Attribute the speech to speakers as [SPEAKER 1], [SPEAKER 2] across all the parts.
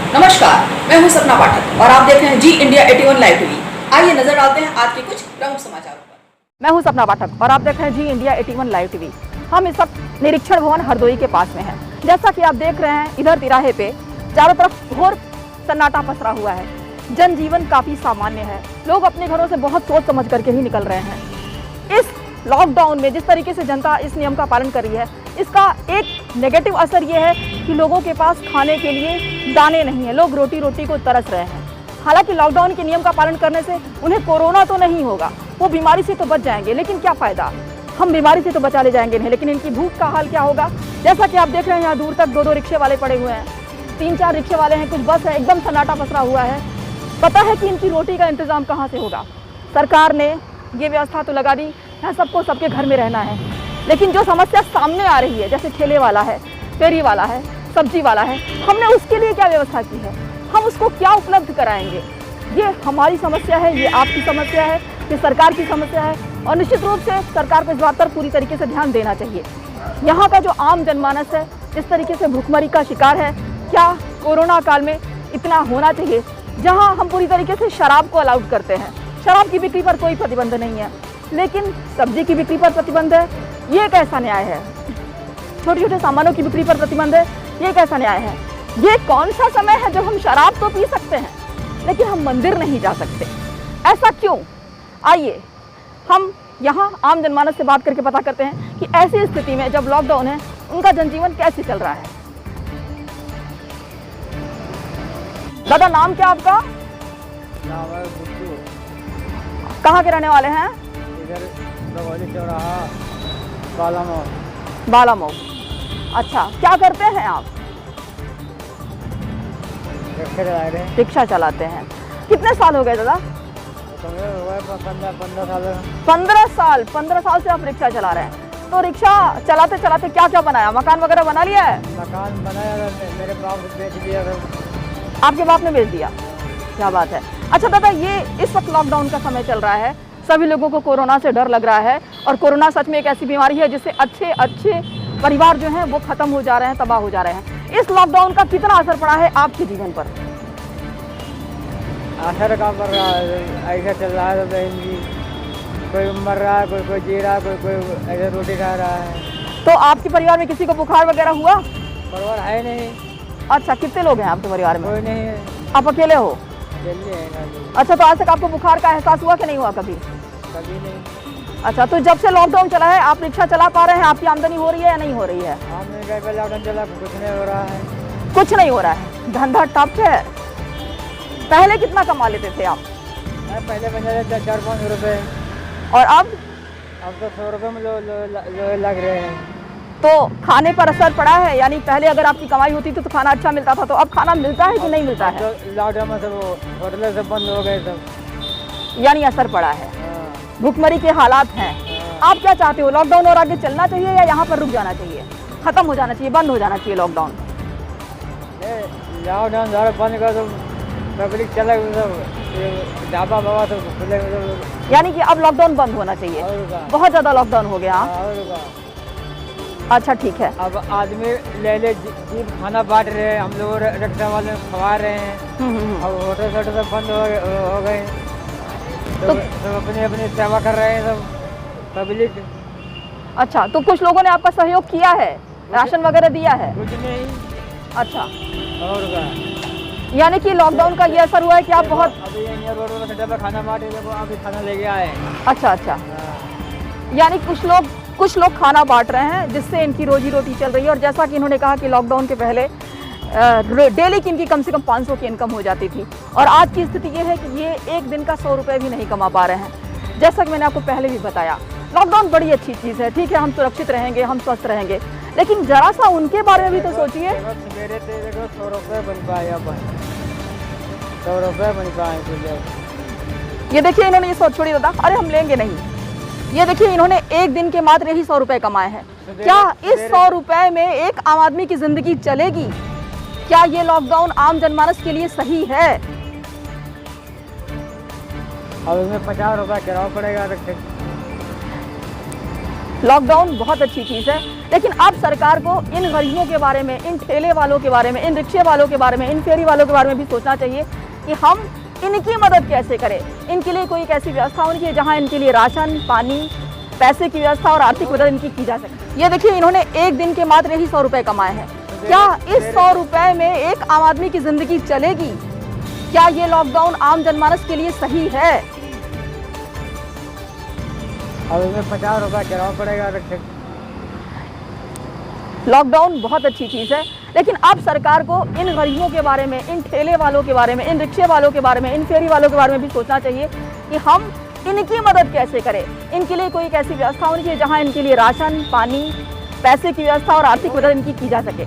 [SPEAKER 1] नमस्कार, मैं हूं सपना पाठक और आप देख रहे हैं जी इंडिया 81 लाइव टीवी। आइए नजर डालते हैं आज के कुछ प्रमुख समाचारों पर। मैं हूं सपना पाठक और आप देख रहे हैं जी इंडिया 81 लाइव टीवी। हम इस वक्त निरीक्षण भवन हरदोई के पास में हैं। जैसा कि आप देख रहे हैं, इधर तिराहे पे चारों तरफ घोर सन्नाटा पसरा हुआ है। जनजीवन काफी सामान्य है। लोग अपने घरों से बहुत सोच समझ करके ही निकल रहे हैं। इस लॉकडाउन में जिस तरीके से जनता इस नियम का पालन कर रही है, इसका एक नेगेटिव असर ये है कि लोगों के पास खाने के लिए दाने नहीं है। लोग रोटी रोटी को तरस रहे हैं। हालांकि लॉकडाउन के नियम का पालन करने से उन्हें कोरोना तो नहीं होगा, वो बीमारी से तो बच जाएंगे, लेकिन क्या फ़ायदा। हम बीमारी से तो बचा ले जाएंगे नहीं, लेकिन इनकी भूख का हाल क्या होगा। जैसा कि आप देख रहे हैं, यहाँ दूर तक दो रिक्शे वाले पड़े हुए हैं, 3-4 रिक्शे वाले हैं, कुछ बस है, एकदम सन्नाटा पसरा हुआ है। पता है कि इनकी रोटी का इंतज़ाम कहाँ से होगा। सरकार ने ये व्यवस्था तो लगा दी, यहाँ सबको सबके घर में रहना है, लेकिन जो समस्या सामने आ रही है, जैसे ठेले वाला है, फेरी वाला है, सब्जी वाला है, हमने उसके लिए क्या व्यवस्था की है, हम उसको क्या उपलब्ध कराएंगे। ये हमारी समस्या है, ये आपकी समस्या है, ये सरकार की समस्या है और निश्चित रूप से सरकार को इस बात पर पूरी तरीके से ध्यान देना चाहिए। यहाँ का जो आम जनमानस है, इस तरीके से भूखमरी का शिकार है। क्या कोरोना काल में इतना होना चाहिए। जहाँ हम पूरी तरीके से शराब को अलाउड करते हैं, शराब की बिक्री पर कोई प्रतिबंध नहीं है, लेकिन सब्जी की बिक्री पर प्रतिबंध है, ये कैसा न्याय है। छोटे छोटे सामानों की बिक्री पर प्रतिबंध है, ये कैसा न्याय है। ये कौन सा समय है जब हम शराब तो पी सकते हैं, लेकिन हम मंदिर नहीं जा सकते, ऐसा क्यों। आइए हम यहाँ आम जनमानस से बात करके पता करते हैं कि ऐसी स्थिति में जब लॉकडाउन है, उनका जनजीवन कैसे चल रहा है। दादा, नाम क्या आपका।
[SPEAKER 2] नाम है गुड्डू।
[SPEAKER 1] कहाँ के रहने वाले हैं।
[SPEAKER 2] इधर बगौली चौराहा बालामऊ।
[SPEAKER 1] बालामऊ। अच्छा, क्या करते हैं आप।
[SPEAKER 2] रिक्शा चला रहे हैं।
[SPEAKER 1] रिक्शा चलाते हैं। कितने साल हो गए दादा। 15 साल से आप रिक्शा चला रहे हैं। तो रिक्शा चलाते चलाते क्या क्या बनाया, मकान वगैरह बना लिया है।
[SPEAKER 2] मकान बनाया, मेरे बाप ने बेच दिया।
[SPEAKER 1] आपके बाप ने बेच दिया, क्या बात है। अच्छा दादा, ये इस वक्त लॉकडाउन का समय चल रहा है, सभी लोगों को कोरोना से डर लग रहा है और कोरोना सच में एक ऐसी बीमारी है जिससे अच्छे अच्छे परिवार जो हैं वो खत्म हो जा रहे हैं, तबाह हो जा रहे हैं। इस लॉकडाउन का कितना असर पड़ा है आपके जीवन पर।
[SPEAKER 2] असर का पड़ रहा है, ऐसा चल रहा है। तो कोई मर रहा है, कोई जी रहा है, कोई ऐसे रोटी खा रहा है।
[SPEAKER 1] तो आपके परिवार में किसी को बुखार वगैरह हुआ।
[SPEAKER 2] परिवार है नहीं।
[SPEAKER 1] अच्छा, कितने लोग हैं आपके परिवार में।
[SPEAKER 2] कोई नहीं है,
[SPEAKER 1] आप अकेले हो।
[SPEAKER 2] जल्दी है ना।
[SPEAKER 1] अच्छा, तो आज तक आपको बुखार का एहसास हुआ कि नहीं हुआ कभी।
[SPEAKER 2] कभी नहीं।
[SPEAKER 1] अच्छा, तो जब से लॉकडाउन चला है आप रिक्शा चला पा रहे हैं, आपकी आमदनी हो रही है या नहीं हो रही है।
[SPEAKER 2] लॉकडाउन चला, कुछ नहीं हो रहा है।
[SPEAKER 1] कुछ नहीं हो रहा है, धंधा ठप है। पहले कितना कमा लेते थे आप।
[SPEAKER 2] पहले बन जाते 4-5 रुपये
[SPEAKER 1] और अब
[SPEAKER 2] तो 100 रुपये में जो लग रहे हैं।
[SPEAKER 1] तो खाने पर असर पड़ा है, यानी पहले अगर आपकी कमाई होती थी तो खाना अच्छा मिलता था, तो अब खाना मिलता है कि नहीं मिलता है।
[SPEAKER 2] लॉकडाउन में सब होटल सब बंद हो गए, सब
[SPEAKER 1] यानी असर पड़ा है, भुखमरी के हालात हैं। आप क्या चाहते हो, लॉकडाउन और आगे चलना चाहिए या यहाँ पर रुक जाना चाहिए, खत्म हो जाना चाहिए, बंद हो जाना चाहिए लॉकडाउन।
[SPEAKER 2] लॉकडाउन ज़्यादा बंद कर, तो पब्लिक चला ढाबा बाबा तो खुले।
[SPEAKER 1] यानी कि अब लॉकडाउन बंद होना चाहिए, बहुत ज़्यादा लॉकडाउन हो गया। अच्छा ठीक है।
[SPEAKER 2] अब आदमी ले जीप खाना बांट रहे हैं, हम लोग रिक्शा वाले खवा रहे हैं। अब होटल शोटल सब बंद हो गए, तो सब अपनी अपनी सेवा कर रहे हैं सब पब्लिक।
[SPEAKER 1] अच्छा, तो कुछ लोगों ने आपका सहयोग किया है, राशन वगैरह दिया है।
[SPEAKER 2] कुछ नहीं।
[SPEAKER 1] अच्छा,
[SPEAKER 2] और क्या,
[SPEAKER 1] यानी कि लॉकडाउन का ये असर हुआ है कि आप बहुत
[SPEAKER 2] अभी रोड पर खाना बांटे, अभी खाना लेके आए।
[SPEAKER 1] अच्छा, यानी कुछ लोग खाना बांट रहे हैं, जिससे इनकी रोजी रोटी चल रही है। और जैसा कि इन्होंने कहा कि लॉकडाउन के पहले डेली की इनकी कम से कम 500 की इनकम हो जाती थी, और आज की स्थिति ये है कि ये एक दिन का 100 रुपये भी नहीं कमा पा रहे हैं। जैसा कि मैंने आपको पहले भी बताया, लॉकडाउन बड़ी अच्छी चीज़ है, ठीक है, हम सुरक्षित रहेंगे, हम स्वस्थ रहेंगे, लेकिन जरा सा उनके बारे में भी तो सोचिए।
[SPEAKER 2] मेरे 100 रुपये बन पाए, 100 रुपये बन पाए।
[SPEAKER 1] ये देखिए, इन्होंने ये सोच छोड़ी दादा, अरे हम लेंगे नहीं। ये देखिए, इन्होंने एक दिन के मात्र ही 100 रुपये कमाए हैं। क्या इस 100 रुपये में एक आम आदमी की जिंदगी चलेगी। क्या ये लॉकडाउन आम जनमानस के लिए सही है।
[SPEAKER 2] अब इसमें 50 रुपये किराया पड़ेगा।
[SPEAKER 1] लॉकडाउन बहुत अच्छी चीज़ है, लेकिन अब सरकार को इन गरीबों के बारे में, इन ठेले वालों के बारे में, इन रिक्शे वालों के बारे में, इन फेरी वालों के बारे में भी सोचना चाहिए कि हम इनकी मदद कैसे करें। इनके लिए कोई एक ऐसी व्यवस्था होनी चाहिए जहाँ इनके लिए राशन, पानी, पैसे की व्यवस्था और आर्थिक मदद इनकी की जा सके। ये देखिए, इन्होंने एक दिन के मात्र ही 100 रुपये कमाए हैं। क्या इस 100 रुपये में एक आम आदमी की जिंदगी चलेगी? क्या ये लॉकडाउन आम जनमानस के लिए सही है?
[SPEAKER 2] अब हमें 50 रुपये किराया पड़ेगा।
[SPEAKER 1] लॉकडाउन बहुत अच्छी चीज़ है, लेकिन अब सरकार को इन गरीबों के बारे में, इन ठेले वालों के बारे में, इन रिक्शे वालों के बारे में, इन फेरी वालों के बारे में भी सोचना चाहिए कि हम इनकी मदद कैसे करें। इनके लिए कोई एक ऐसी व्यवस्था होनी चाहिए जहां इनके लिए राशन, पानी, पैसे की व्यवस्था और आर्थिक मदद इनकी की जा सके।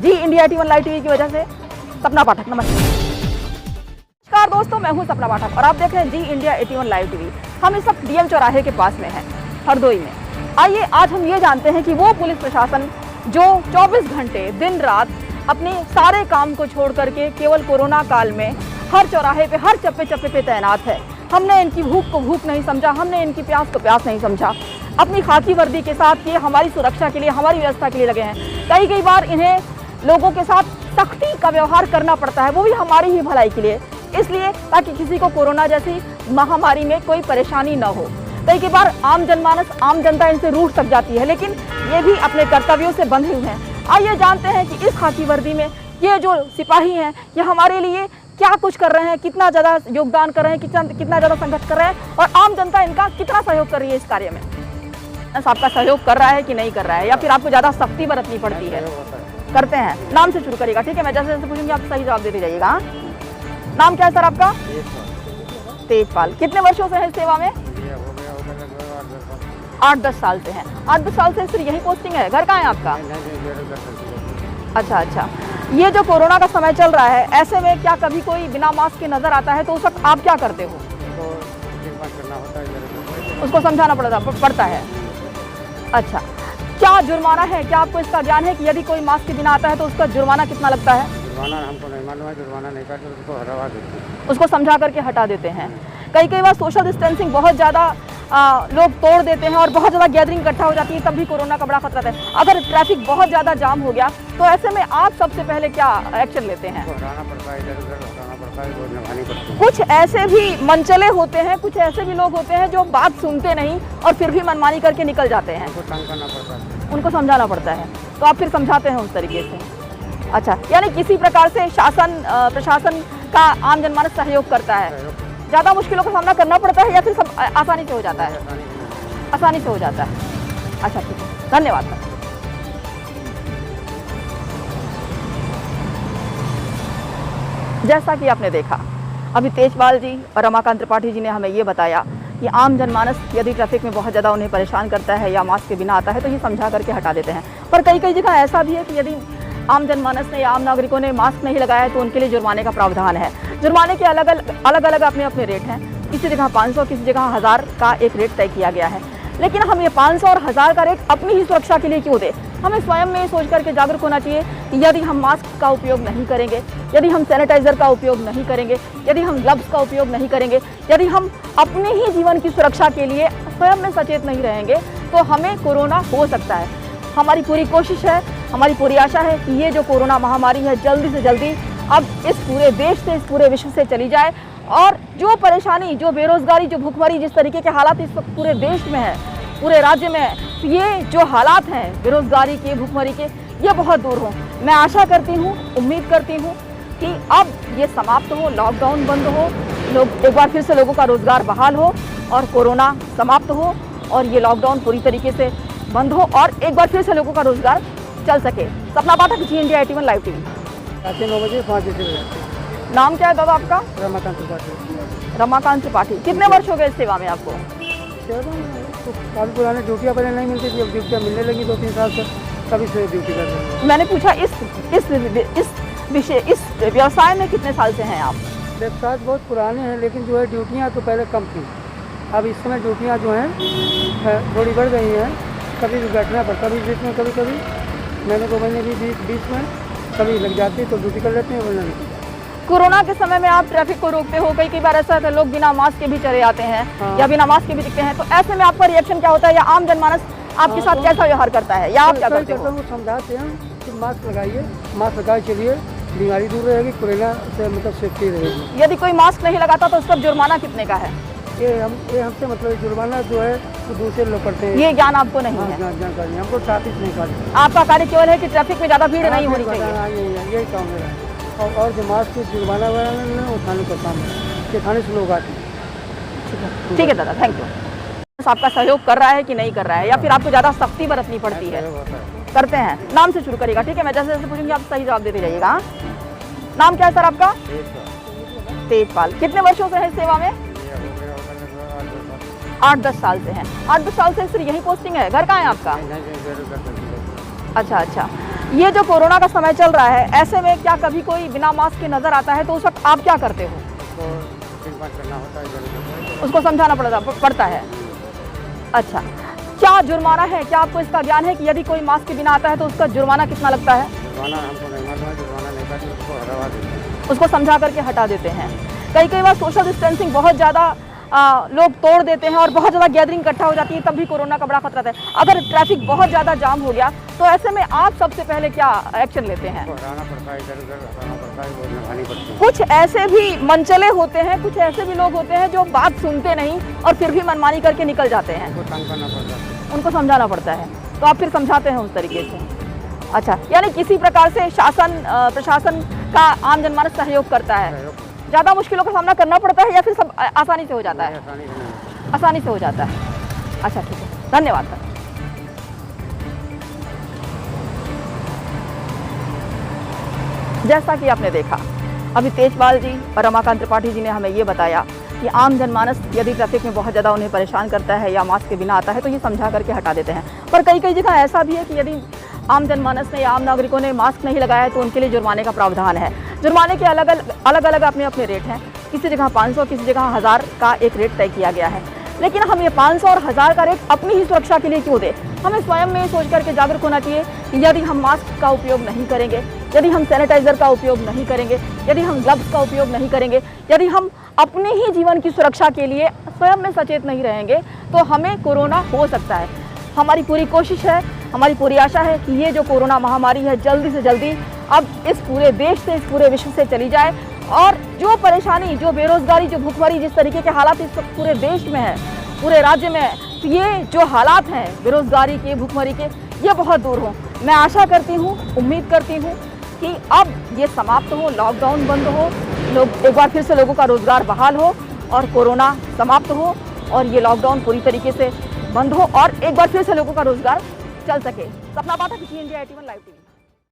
[SPEAKER 1] जी इंडिया 81 लाइव टीवी की वजह से सपना पाठक, नमस्कार दोस्तों, मैं हूं सपना पाठक और आप देख रहे हैं जी इंडिया 81 लाइव टीवी। हम इस वक्त डीएम चौराहे के पास में हैं, हरदोई में। आइए आज हम ये जानते हैं कि वो पुलिस प्रशासन जो 24 घंटे दिन रात अपने सारे काम को छोड़ करके केवल कोरोना काल में हर चौराहे पे, हर चप्पे चप्पे पे तैनात है। हमने इनकी भूख को भूख नहीं समझा, हमने इनकी प्यास को प्यास नहीं समझा। अपनी खाकी वर्दी के साथ ये हमारी सुरक्षा के लिए, हमारी व्यवस्था के लिए लगे हैं। कई बार इन्हें लोगों के साथ सख्ती का व्यवहार करना पड़ता है, वो भी हमारी ही भलाई के लिए, इसलिए ताकि किसी को कोरोना जैसी महामारी में कोई परेशानी न हो। कई बार आम जनमानस, आम जनता इनसे रूठ सक जाती है, लेकिन ये भी अपने कर्तव्यों से बंधे हुए हैं। आइए जानते हैं कि इस खाकी वर्दी में ये जो सिपाही हैं, ये हमारे लिए क्या कुछ कर रहे हैं, कितना ज़्यादा योगदान कर रहे हैं, कितना ज़्यादा संघर्ष कर रहे हैं और आम जनता इनका कितना सहयोग कर रही है इस कार्य में। आपका सहयोग कर रहा है कि नहीं कर रहा है, या फिर आपको ज़्यादा सख्ती बरतनी पड़ती है? करते हैं। नाम से शुरू करिएगा, ठीक है? मैं जैसे जैसे पूछूंगी आप सही जवाब देते जाइएगा। नाम क्या है सर आपका? तेजपाल। कितने वर्षों से है सेवा में? 8-10 साल से हैं। 8-10 साल से सिर्फ यही पोस्टिंग है? घर कहाँ है आपका? अच्छा। ये जो कोरोना का समय चल रहा है, ऐसे में क्या कभी कोई बिना मास्क के नजर आता है तो उस वक्त आप क्या करते हो? उसको समझाना पड़ता है। अच्छा, क्या जुर्माना है? क्या आपको इसका ज्ञान है कि यदि कोई मास्क के बिना आता है तो उसका जुर्माना कितना लगता है?
[SPEAKER 2] जुर्माना हमको नहीं मालूम है, जुर्माना नहीं करते उसको हटवा देते हैं,
[SPEAKER 1] उसको समझा करके हटा देते हैं। कई बार सोशल डिस्टेंसिंग बहुत ज़्यादा लोग तोड़ देते हैं और बहुत ज़्यादा गैदरिंग इकट्ठा हो जाती है, तब भी कोरोना का बड़ा खतरा है। अगर ट्रैफिक बहुत ज़्यादा जाम हो गया तो ऐसे में आप सबसे पहले क्या एक्शन लेते हैं?
[SPEAKER 2] हटाना पड़ता है, इधर-उधर हटाना पड़ता है, रोज निभानी पड़ती है।
[SPEAKER 1] कुछ ऐसे भी मनचले होते हैं, कुछ ऐसे भी लोग होते हैं जो बात सुनते नहीं और फिर भी मनमानी करके निकल जाते हैं।
[SPEAKER 2] उनको तंग करना पड़ता है,
[SPEAKER 1] उनको समझाना पड़ता है, तो आप फिर समझाते हैं उस तरीके से। अच्छा, यानी किसी प्रकार से शासन, प्रशासन का आम जनमानस सहयोग करता है। ज़्यादा मुश्किलों का सामना करना पड़ता है या फिर सब आसानी से हो जाता है? आसानी से हो जाता है। अच्छा, ठीक है, धन्यवाद। जैसा कि आपने देखा, अभी तेजपाल जी और रमाकांत त्रिपाठी जी ने हमें ये बताया कि आम जनमानस यदि ट्रैफिक में बहुत ज़्यादा उन्हें परेशान करता है या मास्क के बिना आता है तो ये समझा करके हटा देते हैं। पर कई जगह ऐसा भी है कि यदि आम जनमानस ने या आम नागरिकों ने मास्क नहीं लगाया है तो उनके लिए जुर्माने का प्रावधान है। जुर्माने के अलग अलग अपने रेट हैं। किसी जगह 500, किसी जगह 1000 का एक रेट तय किया गया है। लेकिन हम ये 500 और 1000 का रेट अपनी ही सुरक्षा के लिए क्यों दें? हमें स्वयं में सोच करके जागरूक होना चाहिए कि यदि हम मास्क का उपयोग नहीं करेंगे, यदि हम सैनिटाइजर का उपयोग नहीं करेंगे, यदि हम ग्लव्स का उपयोग नहीं करेंगे, यदि हम अपने ही जीवन की सुरक्षा के लिए स्वयं में सचेत नहीं रहेंगे तो हमें कोरोना हो सकता है। हमारी पूरी कोशिश है, हमारी पूरी आशा है कि ये जो कोरोना महामारी है जल्दी से जल्दी अब इस पूरे देश से, इस पूरे विश्व से चली जाए और जो परेशानी, जो बेरोजगारी, जो भूखमरी, जिस तरीके के हालात इस वक्त पूरे देश में है, पूरे राज्य में है, तो ये जो हालात हैं बेरोजगारी के, भूखमरी के, ये बहुत दूर हों। मैं आशा करती हूँ, उम्मीद करती हूँ कि अब ये समाप्त हो, लॉकडाउन बंद हो, लोग एक बार फिर से लोगों का रोजगार बहाल हो और कोरोना समाप्त हो और ये लॉकडाउन पूरी तरीके से बंद हो और एक बार फिर से लोगों का रोजगार चल सके। सपना पाठक, जी इंडिया 81 लाइव टीवी।
[SPEAKER 2] 9 बजे 5 बजे।
[SPEAKER 1] नाम क्या है दादा आपका?
[SPEAKER 2] रमाकांत त्रिपाठी।
[SPEAKER 1] रमाकांत त्रिपाठी। कितने वर्ष हो गए इस सेवा में आपको?
[SPEAKER 2] काफ़ी पुराने ड्यूटियाँ पहले नहीं मिलती थी, अब ड्यूटियाँ मिलने लगी 2-3 साल से, तभी से ड्यूटी कर रहे हैं।
[SPEAKER 1] मैंने पूछा इस व्यवसाय में कितने साल से हैं आप?
[SPEAKER 2] व्यवसाय बहुत पुराने हैं, लेकिन जो है ड्यूटियाँ तो पहले कम थी। अब इस समय ड्यूटियाँ जो हैं थोड़ी बढ़ गई हैं। कभी भी बैठना पड़ता, कभी बीच में, कभी महीने 2 महीने भी बीच में कभी लग जाती है तो ड्यूटी कर लेते हैं, वरना नहीं।
[SPEAKER 1] कोरोना के समय में आप ट्रैफिक को रोकते हो, कई बार ऐसा होता है लोग बिना मास्क के भी चले आते हैं या बिना मास्क के भी दिखते हैं, तो ऐसे में आपका रिएक्शन क्या होता है या आम जनमानस आपके साथ कैसा व्यवहार करता है या आप क्या करते हो?
[SPEAKER 3] वो समझाते हैं कि मास्क लगाइए, मास्क लगाए चलिए, बीमारी दूर रहेगी, कोरोना से मतलब सेफ्टी रहेगी।
[SPEAKER 1] यदि कोई मास्क नहीं लगाता तो उसका जुर्माना कितने का है?
[SPEAKER 3] ये हमसे मतलब जुर्माना जो है तो दूसरे लोग करते हैं।
[SPEAKER 1] ये ज्ञान आपको नहीं है?
[SPEAKER 3] जानकारी हमको ट्रैफिक नहीं करते।
[SPEAKER 1] आपका कार्य केवल है कि ट्रैफिक में ज्यादा भीड़ नहीं होनी चाहिए।
[SPEAKER 3] यही काम है। और जो मास्क से जुर्माना वगैरह वो थाने का काम है, ये थाने से लोग आते हैं।
[SPEAKER 1] ठीक है दादा, थैंक यू। आपका सहयोग कर रहा है कि नहीं कर रहा है या फिर आपको ज्यादा सख्ती बरतनी पड़ती है? करते हैं। नाम से शुरू करिएगा, ठीक है? मैं जैसे जैसे पूछूंगी आप सही जवाब देते जाइएगा। नाम क्या है सर आपका? तेजपाल। कितने वर्षों से है सेवा में? 8-10 साल से हैं। 8-10 साल से सिर्फ यही पोस्टिंग है? घर कहाँ है आपका? अच्छा। ये जो कोरोना का समय चल रहा है, ऐसे में क्या कभी कोई बिना मास्क के नजर आता है तो उस वक्त आप क्या करते हो? उसको समझाना पड़ता है। अच्छा, क्या जुर्माना है? क्या आपको इसका ज्ञान है कि यदि कोई मास्क के बिना आता है तो उसका जुर्माना कितना लगता है? उसको समझा करके हटा देते हैं। कई बार सोशल डिस्टेंसिंग बहुत ज़्यादा लोग तोड़ देते हैं और बहुत ज़्यादा गैदरिंग इकट्ठा हो जाती है, तब भी कोरोना का बड़ा खतरा है। अगर ट्रैफिक बहुत ज़्यादा जाम हो गया तो ऐसे में आप सबसे पहले क्या एक्शन लेते हैं? कुछ ऐसे भी मनचले होते हैं, कुछ ऐसे भी लोग होते हैं जो बात सुनते नहीं और फिर भी मनमानी करके निकल जाते हैं, उनको समझाना पड़ता है। तो आप फिर समझाते हैं उस तरीके से? अच्छा, यानी किसी प्रकार से शासन प्रशासन का आम जनमानस सहयोग करता है? ज़्यादा मुश्किलों का सामना करना पड़ता है या फिर सब आसानी से हो जाता है? आसानी से हो जाता है। अच्छा, ठीक है, धन्यवाद सर। जैसा कि आपने देखा, अभी तेजपाल जी और रमाकांत त्रिपाठी जी ने हमें ये बताया कि आम जनमानस यदि ट्रैफिक में बहुत ज़्यादा उन्हें परेशान करता है या मास्क के बिना आता है तो ये समझा करके हटा देते हैं। पर कई जगह ऐसा भी है कि यदि आम जनमानस ने या आम नागरिकों ने मास्क नहीं लगाया है तो उनके लिए जुर्माने का प्रावधान है। जुर्माने के अलग अलग अपने रेट हैं। किसी जगह 500, किसी जगह 1000 का एक रेट तय किया गया है। लेकिन हम ये 500 और 1000 का रेट अपनी ही सुरक्षा के लिए क्यों दें? हमें स्वयं में सोच करके जागरूक होना चाहिए कि यदि हम मास्क का उपयोग नहीं करेंगे, यदि हम सैनिटाइजर का उपयोग नहीं करेंगे, यदि हम ग्लव्स का उपयोग नहीं करेंगे, यदि हम अपने ही जीवन की सुरक्षा के लिए स्वयं में सचेत नहीं रहेंगे तो हमें कोरोना हो सकता है। हमारी पूरी कोशिश है, हमारी पूरी आशा है कि ये जो कोरोना महामारी है जल्दी से जल्दी अब इस पूरे देश से, इस पूरे विश्व से चली जाए और जो परेशानी, जो बेरोजगारी, जो भुखमरी, जिस तरीके के हालात इस वक्त पूरे देश में है, पूरे राज्य में है, तो ये जो हालात हैं बेरोजगारी के, भुखमरी के, ये बहुत दूर हों। मैं आशा करती हूँ, उम्मीद करती हूँ कि अब ये समाप्त हो, लॉकडाउन बंद हो, लोग एक बार फिर से लोगों का रोजगार बहाल हो और कोरोना समाप्त हो और ये लॉकडाउन पूरी तरीके से बंद हो और एक बार फिर से लोगों का रोजगार चल सके। सपना पाठक, जी इंडिया 81 लाइव टीवी।